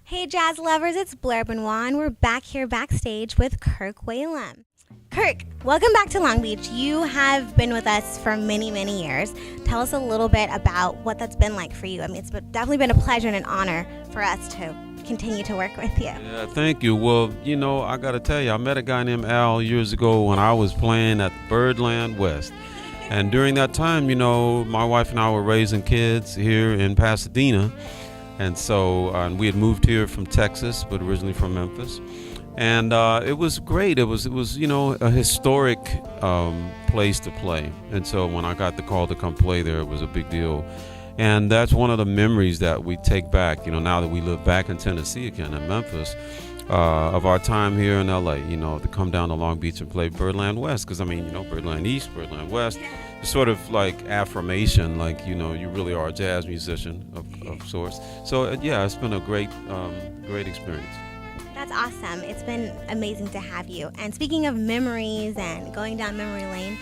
Hey jazz lovers, it's Blurb and Juan. We're back here backstage with Kirk Whalum. Kirk, welcome back to Long Beach. You have been with us for many, many years. Tell us a little bit about what that's been like for you. I mean, it's definitely been a pleasure and an honor for us to continue to work with you. Yeah, thank you. Well, I got to tell you, I met a guy named Al years ago when I was playing at Birdland West. And during that time, my wife and I were raising kids here in Pasadena. And so we had moved here from Texas, but originally from Memphis. And it was great. It was a historic place to play. And so when I got the call to come play there, it was a big deal. And that's one of the memories that we take back, now that we live back in Tennessee again, in Memphis, of our time here in LA, to come down to Long Beach and play Birdland West. Because, Birdland East, Birdland West, it's sort of like affirmation, like, you really are a jazz musician of sorts. So, it's been a great experience. That's awesome. It's been amazing to have you. And speaking of memories and going down memory lane,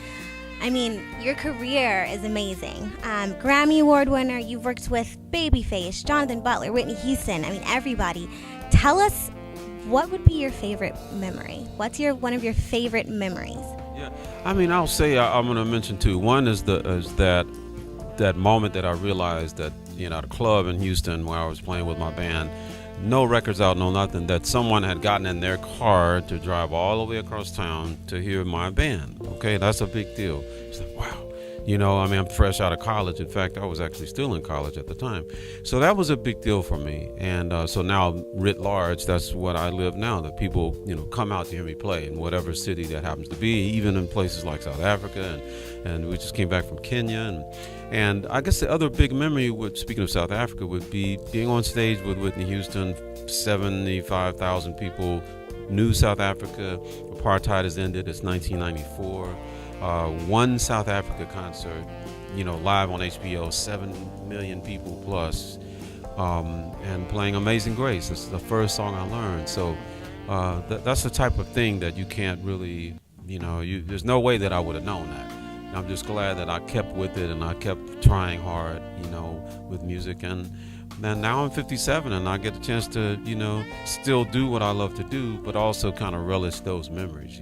your career is amazing. Grammy Award winner, you've worked with Babyface, Jonathan Butler, Whitney Houston, everybody. Tell us, what would be your favorite memory? What's one of your favorite memories? Yeah, I'll say I'm going to mention two. One is that moment that I realized that, at a club in Houston where I was playing with my band, no records out, no nothing, that someone had gotten in their car to drive all the way across town to hear my band. Okay, that's a big deal. It's like, wow. I'm fresh out of college. In fact, I was actually still in college at the time. So that was a big deal for me. And so now, writ large, that's what I live now, that people, come out to hear me play in whatever city that happens to be, even in places like South Africa. And we just came back from Kenya. And I guess the other big memory, speaking of South Africa, would be being on stage with Whitney Houston. 75,000 people knew South Africa. Apartheid has ended. It's 1994. One South Africa concert, live on HBO, 7 million people plus, and playing Amazing Grace. This is the first song I learned. So that's the type of thing that you can't really, there's no way that I would have known that. And I'm just glad that I kept with it and I kept trying hard, with music. And now I'm 57 and I get a chance to, still do what I love to do, but also kind of relish those memories,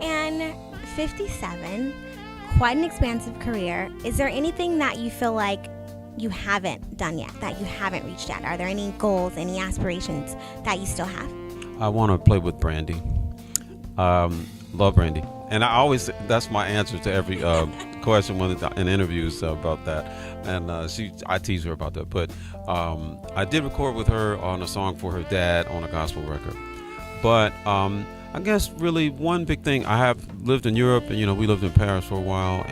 And 57, quite an expansive career. Is there anything that you feel like you haven't done yet, that you haven't reached yet? Are there any goals, any aspirations that you still have? I want to play with Brandy. Love Brandy. And that's my answer to every question in interviews about that. And I tease her about that. But I did record with her on a song for her dad on a gospel record. But I guess really one big thing, I have lived in Europe and, we lived in Paris for a while,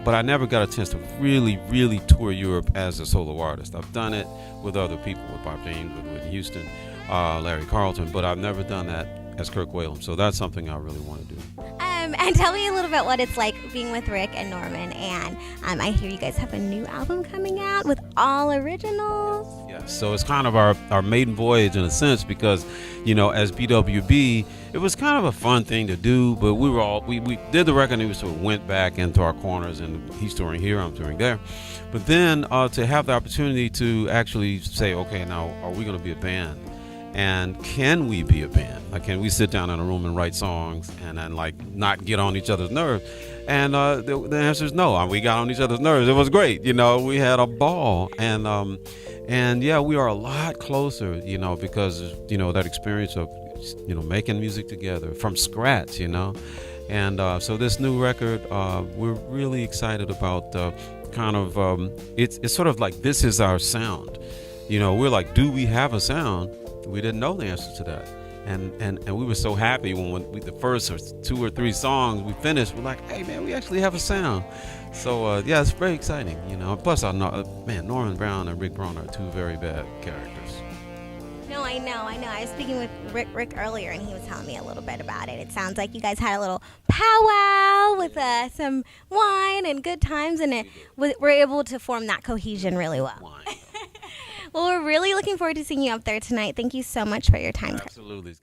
but I never got a chance to really, really tour Europe as a solo artist. I've done it with other people, with Bob James, with Whitney Houston, Larry Carlton, but I've never done that as Kirk Whalum. So that's something I really want to do. And tell me a little bit what it's like being with Rick and Norman. And I hear you guys have a new album coming out with all originals. Yeah, so it's kind of our maiden voyage in a sense because, as BWB, it was kind of a fun thing to do, but we did the record and we sort of went back into our corners, and he's touring here, I'm touring there. But then to have the opportunity to actually say, okay, now are we going to be a band? And can we be a band? Like, can we sit down in a room and write songs and then not get on each other's nerves? And the answer is no. We got on each other's nerves. It was great. We had a ball. And yeah, we are a lot closer, because, that experience of, making music together from scratch, And so this new record, we're really excited about it's sort of like, this is our sound. We're like, do we have a sound? We didn't know the answer to that, and we were so happy when the first 2 or 3 songs we finished. We're like, hey man, we actually have a sound. So it's very exciting, Plus, Norman Brown and Rick Braun are two very bad characters. No, I know. I was speaking with Rick earlier, and he was telling me a little bit about it. It sounds like you guys had a little powwow with some wine and good times, and we're able to form that cohesion really well. Well, we're really looking forward to seeing you up there tonight. Thank you so much for your time. Absolutely.